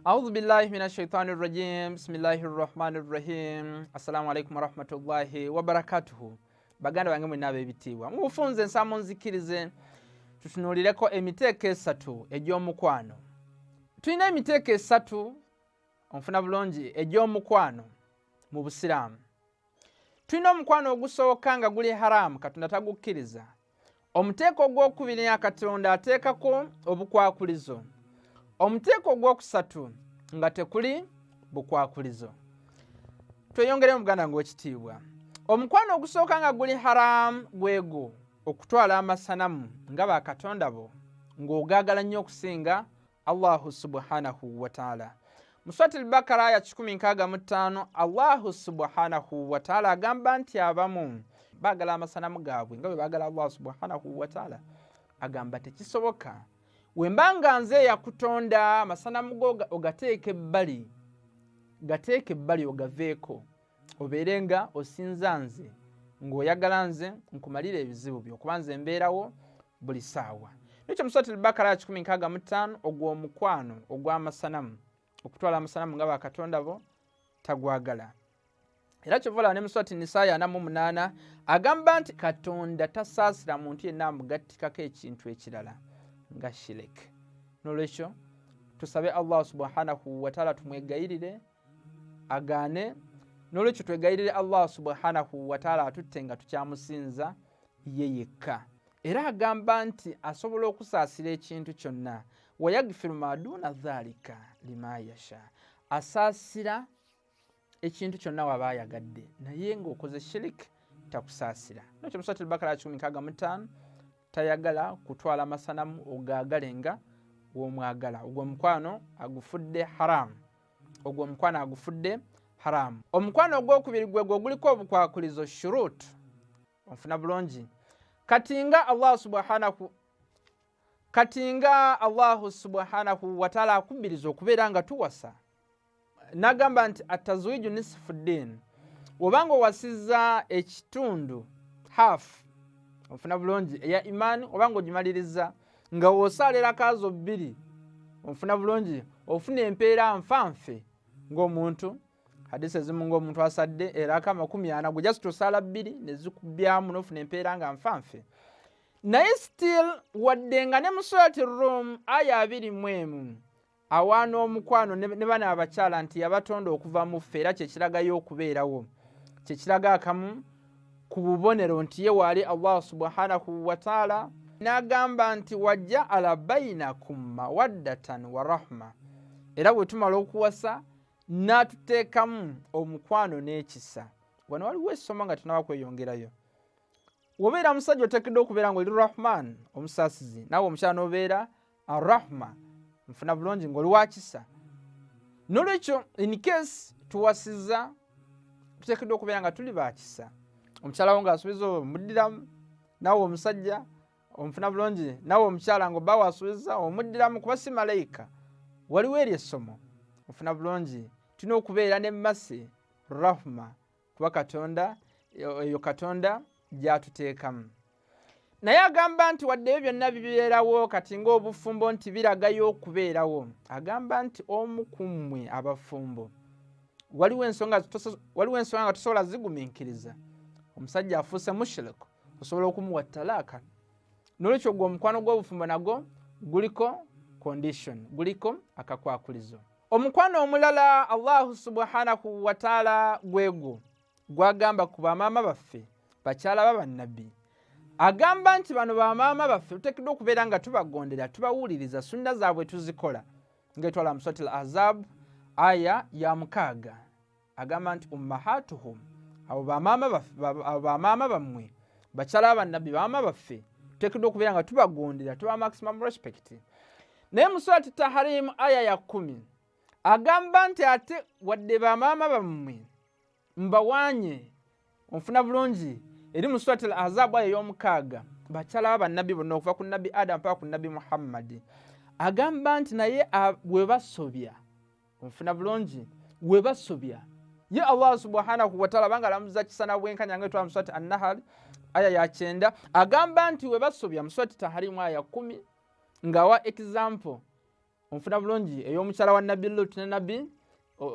أعوذ بالله من الشيطان الرجيم بسم الله الرحمن الرحيم السلام عليكم ورحمة الله وبركاته. Baganda bange mwenna ab'ebitiibwa mufunze nsamo nzikirize tutunuulireko emiteeko esatu egy'omukwano. Tulina emiteeko esatu onfuna bulungi egy'omukwano mu Busiraamu. Tulina omukwano ogusooka nga guli haramu Katonda tagukkiriza. Omuteeko ogwokubiri Katonda ateekako obukwakulizo. Omuteeko ogwokusatu nga tekuli bukwakulizo. Tweyongere mu Buganda ng'ekitiibwa. Omukwano ogusooka nga guli haramu gwego okutwala amasanamu nga bakatonda bo ng'ogaagala nnyo okusinga Allahu subhanahu wa ta'ala. Mu Surati Al-Baqara aya 165 Allahu subhanahu wa ta'ala agamba nti abamu baagala amasanamu gaabwe nga bwe baagala Allah subhanahu wa ta'ala. Agamba tekisoboka wembanga nze yakutonda amasanamu go ogateeke ebbali, gateeke ebbali ogaveeko obeere nga osinza nze ng'oyagala nze nkumalira ebizibu byo kuba nze mbeerawo buli ssaawa. Nikyo mu Surati Al-Baqara ya 165 ogw'omukwano ogw'amasanamu okutwala amasanamu nga bakatonda bo tagwagala. Era kyovala ne mu Surati Nisaa ya 48 agamba nti Katonda tasaasira muntu yenna amugattikako ekintu ekirala nga shiriki. Nolwekyo tusabe Allah subhanahu wa ta'ala tumwegayirire agaane. Nolwekyo twegayirire Allah subhanahu wa ta'ala atutte nga tukyamusinza ye yekka. Era agamba nti asobola okusaasira ekintu kyonna. Wayagfiru ma duna dhalika lima yasha. Asaasira ekintu kyonna waba ayagadde naye ng'okoze shiriki takusaasira. Nolwekyo mu Surati Al-Baqara 165 tayagala kutwala amasanamu ogaagale nga w'omwagala. Ogwo omukwano agufudde haramu. Ogwo omukwano agufudde haramu. Omukwano ogwokubiri gwegwo guliko obukwakulizo shurut. Onfuna bulungi. Katinga Allahu subhanahu wa ta'ala akubiriza okubeera nga tuwasa. Nagamba nti atazwiju nisfu ddin. Obanga owasizza ekitundu half onfuna bulungi eya imaani obanga ogimaliriza nga wosaalira kaazo bbiri onfuna bulungi ofuna empeera nfanfe ng'omuntu hadisi ezimu ng'omuntu asadde eraka 40 gwe just osaala bbiri ne zikubyamu n'ofuna empeera nga nfanfe. Naye still wadde nga ne mu Surati Rum aya 21 awaana omukwano ne bana abakyala nti yabatonda okuva mu ffe era kyekiragayo okubeerawo. Kyekiraga akamu ku bubonero nti ye waali Allah subhanahu wa ta'ala n'agamba nti wajja'ala bainakum mawaddatan wa rahma. Era bwe tumala okuwasa n'atuteekamu omukwano n'ekisa. Wano waliwo essomo nga tunaba kweyongerayo. Wobeera musajja oteekeddwa okubeera ng'oli Rahman omusaasizi, naawe omukyala n'obeera Arrahma nfuna bulungi ng'oli wa kisa. Nolwekyo in case tuwasizza tuteekeddwa okubeera nga tuli ba kisa. Omukyala wo ng'asuubiza omuddiramu, naawe omusajja onfuna bulungi naawe omukyala ng'obba waasuubiza omuddiramu kuba si malayika. Waliwo eri essomo onfuna bulungi. Tulina okubeera ne mmasi rahma kuba Katonda eyo Katonda gy'atuteekamu. Naye agamba nti wadde ebyo byonna bibeerawo kati ng'obufumbo nti biragayo okubeerawo. Agamba nti omu ku mmwe abafumbo waliwo ensonga nga tosobola zigumiikiriza. Omusajja afuuse mushiriku osobola okumuwa talaaka. Nolwekyo gwe omukwano gw'obufumbo nagwo guliko condition, guliko akakwakulizo. Omukwano omulala Allahu subhanahu wa ta'ala gwegwo gwagamba ku bamaama baffe bakyala b'abannabbi. Agamba nti bano bamaama baffe tuteekeddwa okubeera nga tubagondera tubawuliriza sunna zaabwe tuzikola. Ng'etwala mu Surati Al-Ahzab aya ya 6 agamba nti ummahatuhum abo bamaama bammwe bakyala b'abannabbi bamaama baffe tuteekeddwa okubeera nga tubagondera tuba maximum respect. Naye mu Surati Tahrim aya ya 10 agamba nti ate wadde bamaama bammwe mbawaanye onfuna bulungi. Eri mu Surati Al-Ahzab aya y'omukaaga bakyala b'abannabbi bonna okuva ku nabbi Adam mpaka ku nabbi Muhammad. Agamba nti naye we basobya onfuna bulungi we basobya ye Allah subhanahu wa ta'ala banga lamuza kisana bwenkanya ng'etwa mu Surati An-Nahl aya ya 9 agamba nti we basobya mu Surati Tahrim aya 10 ngawa example onfuna bulungi ey'omukyala wa nabbi Lutu ne nabbi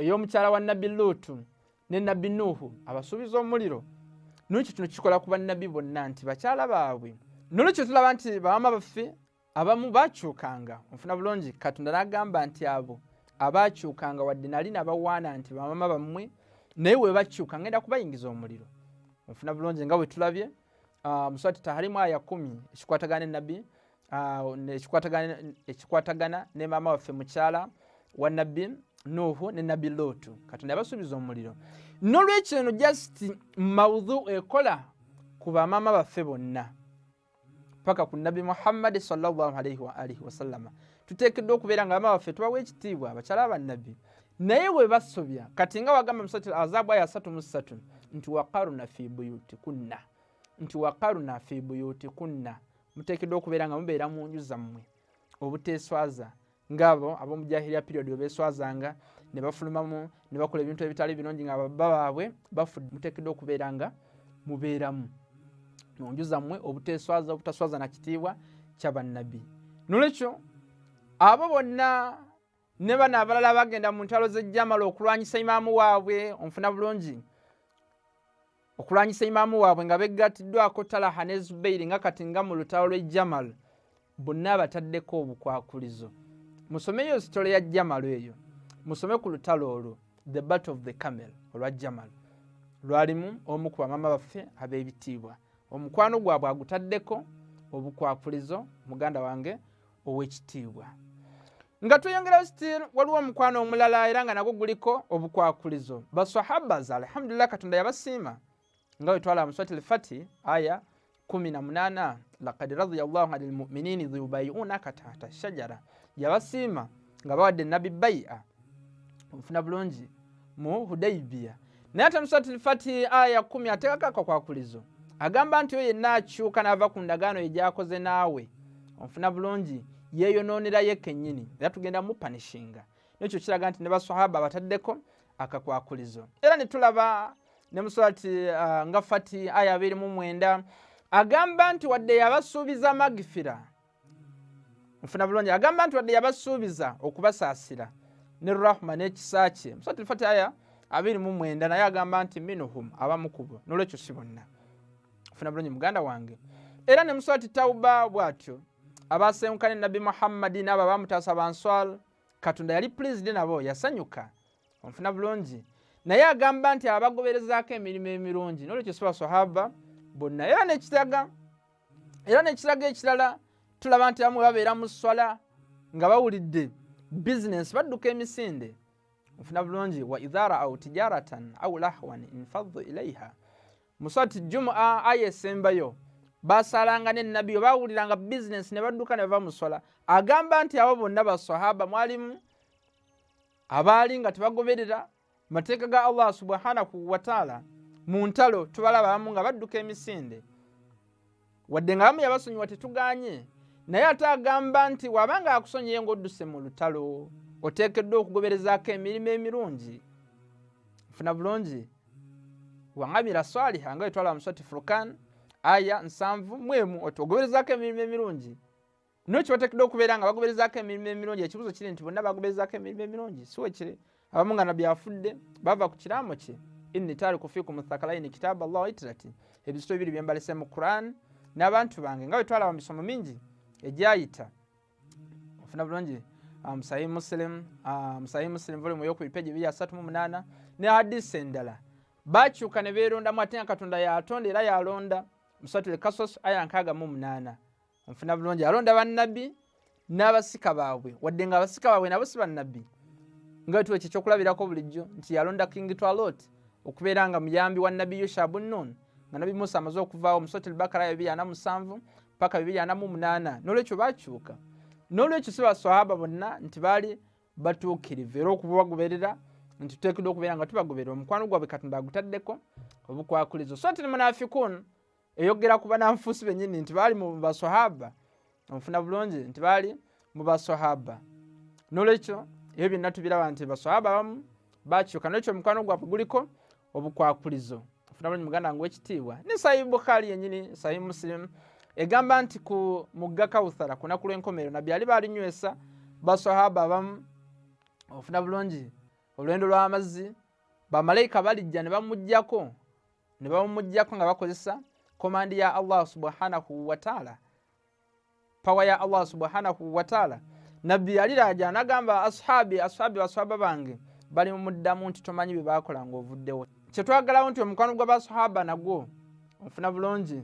ey'omukyala wa nabbi Lutu ne nabbi Nuhu abasuubiza omuliro. Nolwekyo kino kikola ku bannabbi bonna nti bakyala baabwe. Nolwekyo tulaba nti bamaama baffe abamu bakyukanga. Onfuna bulungi Katonda n'agamba nti abo abakyukanga wadde nali nabawaana nti bamaama bammwe naye we bakyuka ngenda kubayingiza omuliro. Onfuna bulungi nga bwe tulabye mu Surati Tahrimu aya 10 ekikwatagana nabbi ekikwatagana ne maama waffe mukyala wa nabbi Nuhu ne nabbi Lutu. Katonda yabasuubiza omuliro. Nolwekyo eno just mawdhu ekola ku bamaama baffe bonna paka ku nabbi Muhammad sallallahu alaihi wa alihi wasallama. Tuteekeddwa okubeera nga bamaama baffe tubawa ekitiibwa abakyala bannabbi naye we basobya. Kati nga wagamba mu Surati Al-Ahzab aya 33 nti waqarna fi buyutikunna, nti waqarna fi buyutikunna, muteekeddwa okubeera nga mubeera mu nju zammwe obuteeswaza ngabo ab'omu jahiliya period beeswazanga ne bafulumamu ne bakola ebintu ebitali birungi nga babba baabwe bafudde. Muteekeddwa okubeera nga mubeeramu mu nju zammwe obuteeswaza obutaswaza na kitiibwa kya bannabbi. Nolwekyo abo bonna ne bano abalala bagenda mu ntalo z'ejjamala okulwanyisa imaamu waabwe, onfuna bulungi okulwanyisa imaamu waabwe nga beggattiddwako Talaha ne Zubairi nga kati nga mu lutalo lw'ejjamal, bonna bataddeko obukwakulizo. Musomeyo sitole ya Jamal eyo, musome ku lutalo olwo the battle of the camel olwa Jamal. Lwalimu omu ku bamaama baffe ab'ebitiibwa, omukwano gwabwe agutaddeko obukwakulizo, muganda wange ow'ekitiibwa. Nga tuyongera still waliwo omukwano omulala era nga nagwo guliko obukwakulizo. Basahaba alhamdulillah Katonda yabasiima nga wetwala mu Surati Al-Fatih aya 18 laqad radiyallahu 'anil mu'minina idh yubay'unaka tahta ash-shajara. Yabasiima nga bawadde nabbi bai'a onfuna bulungi mu Hudaybiya. Naye ate mu Surati Al-Fatih aya 10 ateekako akakwakulizo agamba nti oyo yenna akyuka n'ava ku ndagaano egyakoze naawe onfuna bulungi yeeyonoonerayo kennyini era tugenda mu panishinga. Nekyo kiraga nti ne basahaba bataddeko akakwakulizo. Era ne tulaba ne mu Surati nga Fatih aya 29 agamba nti wadde yabasuubiza magfira, onfuna bulungi agamba nti wadde yabasuubiza okubasaasira ne rahma n'ekisa kye. Mu Surati Al-Fatih aya 29 naye agamba nti minhum abamu kubo, nolwekyo si bonna. Onfuna bulungi muganda wange. Era ne mu Surati Tauba bw'atyo abasenkane nabbi Muhammad n'abo abamutaasa Banswal, Katonda yali pleased nabo, yasanyuka. Onfuna bulungi naye agamba nti abagoberezaako emirimu emirungi, nolwekyo si basahaba bonna. Era n'ekiraga ekirala tulaba nti bamwe babeera mu swala nga bawulidde business badduka emisinde. Onfuna bulungi wa idha ra'aw tijaratan aw lahwan infaddu ilayha. Mu Surati Jumu'a aya esembayo basalanga ne nabbi bawuliranga business ne badduka ne bava mu swala. Agamba nti abo bonna basahaba mwalimu abaali nga tebagoberera mateeka ga Allah subhanahu wa ta'ala mu ntalo, tubalaba abamu nga badduka emisinde wadde nga bamu yabasonyiwa tetuganye. Naye ate agamba nti wabanga akusonyiye ng'odduse mu lutalo oteekeddwa okugoberezaako emirimu emirungi. Nfuna bulungi wang'amira swaliha nga wetwala mu Surati Furqan aya 7 ogoberezaako emirimu emirungi. Nokyo bateekeddwa okubeera nga bagoberezaako emirimu emirungi. Ekibuzo kiri nti bonna bagoberezaako emirimu emirungi? Si wekiri. Abamu nga nabbi afudde bava ku kiraamo kye, inni taariku fiikum thaqalaini kitaaba Allah wa itrati, ebisito ebiri bye mbalese mu Quran n'abantu bange, nga bwe twalaba mu misomo mingi egyayita. Ofuna bulungi Sahih Muslim volume ey'okubiri peegi 238 ne hadisi endala bakyuka ne beerondamu ate nga Katonda yatonda era yalonda. Mu Surati Al-Qasas aya 68 ofuna bulungi alonda bannabbi n'abasika baabwe wadde nga abasika baabwe nabo si bannabbi. Nga tuwe ekyokulabirako bulijjo nti yalonda King Twalot okubeera nga muyambi wa nabbi Yusha bun Nun nga nabbi Musa amaze okuvaawo mu Surati Al-Baqara 247 paka 248. Nolwekyo bakyuka. Nolwekyo si basahaba bonna nti baali batuukirivu era okubagoberera nti tuteekeddwa okubeera nga tubagoberera. Omukwano gwabwe Katonda agutaddeko obukwakulizo. Surati Al-Munafiqun eyogera ku bananfuusi bennyini nti baali mu basahaba. Onfuna bulungi nti baali mu basahaba. Nolwekyo ebyo byonna tubiraba nti basahaba abamu bakyuka. Nolwekyo omukwano gwabwe guliko obukwakulizo. Ofuna bulungi muganda wange w'ekitiibwa. Ne Sahih Bukhari yennyini, Sahih Muslim egamba nti ku mugga Kawuthara ku lunaku lw'enkomerero nabbi ali baalinywesa basahaba abamu ofuna bulungi olwendo lw'amazzi bamalayika balijja ne bamujjako nga bakozesa komandi ya Allah subhanahu wa ta'ala, pawa ya Allah subhanahu wa ta'ala. Nabbi aliraja nagamba ashabi bange bali mu muddamu nti tomanyi bye bakola ng'ovuddewo. Kyetwagalawo nti omukwano gw'abasahaba nagwo ofuna bulungi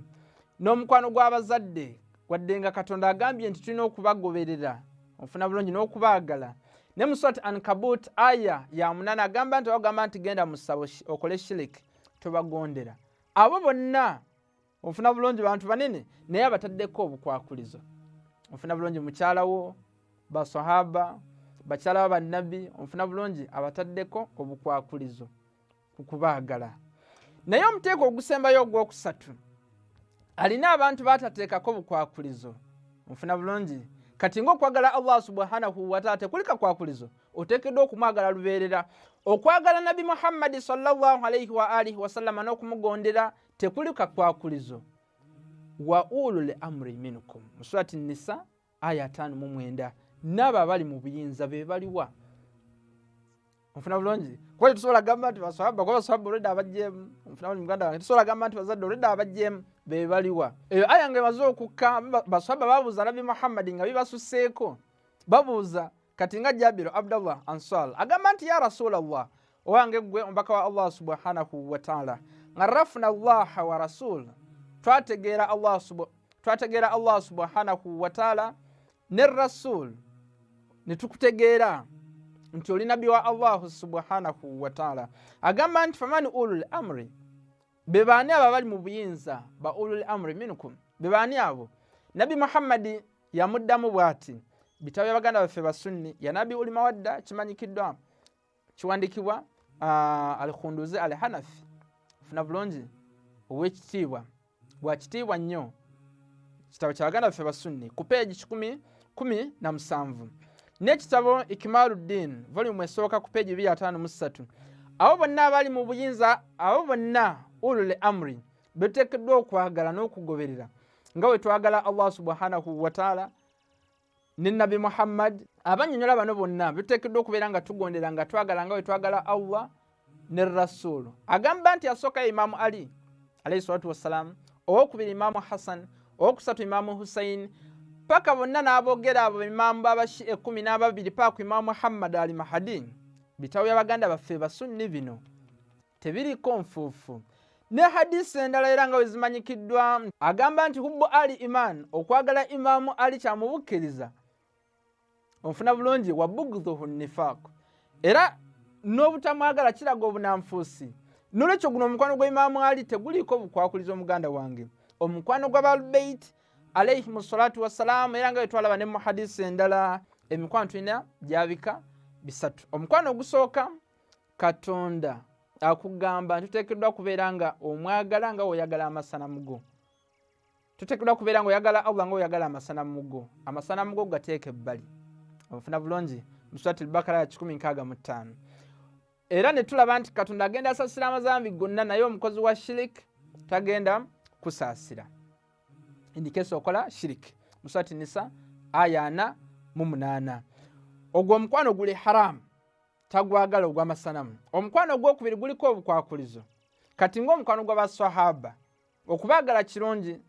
n'omukwano gw'abazadde wadde nga Katonda agambye nti tulina okubagoberera ofuna bulungi n'okubaagala. Ne mu Surat Ankabut aya ya 8 agamba nti bagamba nti genda mu ssabo okole shiriki tobagondera. Abo bonna ofuna bulungi bantu banene naye abataddeko obukwakulizo ofuna bulungi mukyalawo basahaba bakyala bannabbi ofuna bulungi abataddeko obukwakulizo okubaagala. Naye omuteeko ogusembayo ogwokusatu alina abantu batateekako obukwakulizo ofuna bulungi. Kati ng'okwagala Allah subhanahu wa ta'ala tekuli kakwakulizo, oteekeddwa okumwagala lubeerera. Okwagala Nabi Muhammad sallallahu alayhi wa alihi wasallama n'okumugondera tekuli kakwakulizo. Wa ulul amri minkum mu surati Nisa aya 5:9 n'abo abali mu buyinza be baliwa ofuna bulungi. Kwa tusobola gamba nti basahaba kwa basahaba olwedda abajjeemu ofuna bulungi muganda wange tusobola gamba nti bazadde olwedda abajjeemu be baliwa. Eyo aya nga emaze okukka basahaba babuuza Nabi Muhammad nga bibasuseeko babuuza kati nga Jabir Abdullah Ansar agamba nti ya Rasulallah owange gwe omubaka wa Allah subhanahu wa ta'ala ngarafna Allah wa rasul twategeera Allah subhanahu wa ta'ala ne rasul netukutegeera nti oli nabi wa Allah subhanahu wa ta'ala. Agamba nti famani ulul amri bebaani abo abali mu buyinza ba ulul amri minkum bebaani abo. Nabi Muhammad yamuddamu bw'ati bitabo by'abaganda baffe basunni ya Nabi uli mawadda kimanyikiddwa kiwandikibwa al-Khunduzi al-Hanafi ofuna bulungi ow'ekitiibwa bwa kitiibwa nnyo kitabo ky'abaganda baffe basunni ku peegi 17 n'ekitabo Ikmaluddin volume esooka ku peegi 253. Abo bonna abali mu buyinza abo bonna ulul amri beteekeddwa okwagala n'okugoberera nga bwe twagala Allah subhanahu wa ta'ala ne Nabi Muhammad. Abannyonnyola bano bonna beteekeddwa okubeera nga tugondera nga twagala nga bwe twagala Allah ne Rasul. Agamba nti asooka Imaamu Ali alayhi salatu wassalam, owokubiri Imaamu Hassan, owokusatu Imaamu Hussein, paka bonna n'aboogera abo Imaamu b'abashi 12 paaku Imaamu Muhammad ali Mahdi. Bitabo by'abaganda baffe basunni bino tebiriko nfuufu. Ne hadisi endala era nga bwe zimanyikiddwa agamba nti hubbu ali iman, okwagala Imaamu Ali kyamubukkiriza ofuna bulungi, wa bughdhuhu nifaq, era n'obutamwagala kiraga obunanfuusi. N'olwekyo guno omukwano gwa Imaamu Ali teguliiko obukwakulizo omuganda wange. Omukwano gw'Ahlulbayt alayhimu salatu wassalamu era nga bwe twalaba ne mu hadisi endala emikwano tulina gyabika bisatu. Omukwano ogusooka Katonda akugamba tuteekeddwa kubeera nga omwagala nga oyagala amasanamu go. Tuteekeddwa kubeera nga oyagala Allah nga oyagala amasanamu go. Amasanamu go gateeke ebbali ofuna bulungi mu Surati al-Baqara 165. Era ne tulaba nti Katonda agenda asasira amazambi gonna naye omukozi wa shirik tagenda kusaasira. Indikeso okola shirik mu Surati Nisa aya 4:8. Ogwo omukwano guli haramu tagwagala ogw'amasanamu. Omukwano ogwokubiri guliko obukwakulizo kati ng'omukwano gw'abasahaba okubaagala kirungi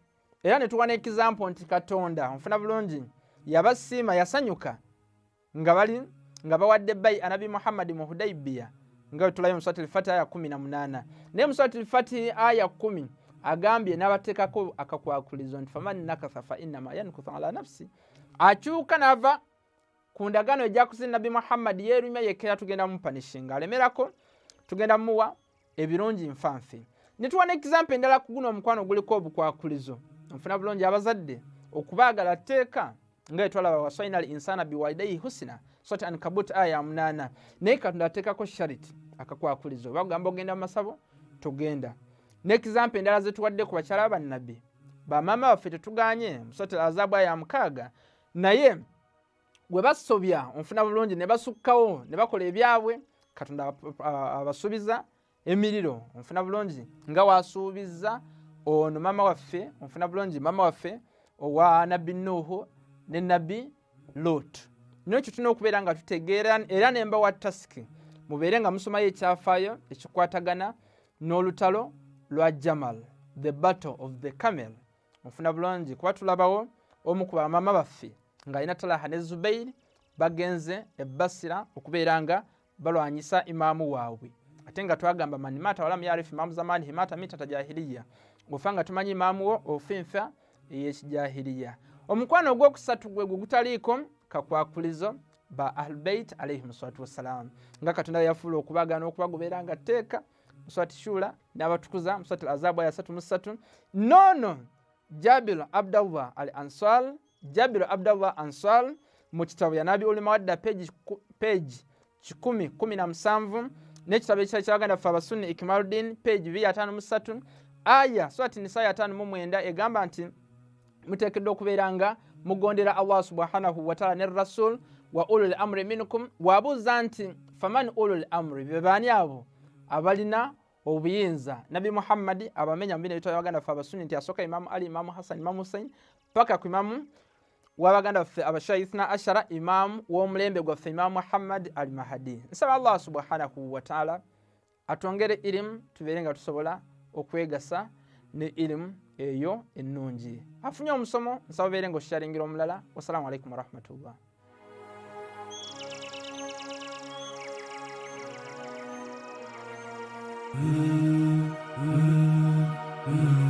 era ne tuwana ekizampo nti Katonda nfuna bulungi yabasiima yasanyuka nga bawadde bayi Nabi Muhammad mu Hudaybiya nga tulayo mu Surati al-Fatih aya 18. Ne mu Surati al-Fatih aya 10 agambye n'abateekako akakwakulizo nti faman nakatha fa innama yankuthu ala nafsi, akyuka n'ava ku ndagaano ejjakusi Nabi Muhammad yeerumya yekera tugenda mupanishinga alemerako tugenda muwa ebirungi nfanfe. Ne tuwana example endala ku guno omukwano guliko obukwakulizo nfuna bulungi abazadde okubaagala tteeka nga etwalaba wasaina al-insana biwalidayhi husna Surati Ankabut aya 8. Naye Katonda ateekako shariti akakwakulizo bagamba ogenda mu masabo tugenda. Ne example endala zetuwadde ku bakyala bannabbi bamaama baffe tetuganye mu Surati al-Ahzab aya 6 naye gwe basobya onfuna bulungi ne basukkawo ne bakola ebyabwe Katonda abasuubiza emiriro onfuna bulungi nga wasuubiza ono mama waffe onfuna bulungi mama waffe owa Nabbi Nuhu ne Nabbi Lut. nekyo tulina okubeera nga tutegeera era nemba wa tasiki mubeere nga musomayo ekyafaayo ekikwatagana n'olutalo lwa Jamal, the battle of the camel. Mufuna bulungi kuba tulabawo omu ku bamaama baffe ng'alina Talaha ne Zubairi bagenze e Basira okubeera nga balwanyisa imaamu waabwe, ate nga twagamba manimata wala myarifu imaamu zamani himata mitata jahiliya, ofa nga tumanyi imaamu wo ofinfa ey'ekijahiliya. Omukwano ogwokusatu gwe gutaliiko kakwakulizo ba Ahlulbayt alayhim salatu wassalam, nga Katonda yafuula okubagana okubagoberera nga tteeka Muswati Shura n'abatukuza Muswati al-Ahzab aya 33. Nono Jabir Abdallah al-Ansar, Jabir Abdallah Ansar mu kitabo ya Nabi ul Mawadda page 1017 n'ekitabo eky'Abaganda ffe Abasunni Ikmaluddin page 253 aya Swati Nisa ya 5 egamba nti muteekeddwa okubeera nga mugondera Allah subhanahu wa ta'ala ne Rasul wa ulul amri minkum. Wabuuza nti faman ulul amri, bebaani abo abalina obuyinza? Nabi Muhammad abamenya mu bino ebitabo Abaganda ffe Abasunni nti asooka Imamu Ali, Imamu Hassan, Imamu Hussein paka ku Imamu w'Abaganda ffe Abashayithna ashara, Imamu w'omulembe gwaffe Imamu Muhammad al-Mahdi. Nsaba Allah subhanahu wa ta'ala atwongere ilimu tubeere nga tusobola okwegasa ne ilimu eyo ennungi. Afunye omusomo nsaba obeere nga osharingira omulala. Wassalamu alaikum warahmatullah. Mm-hmm.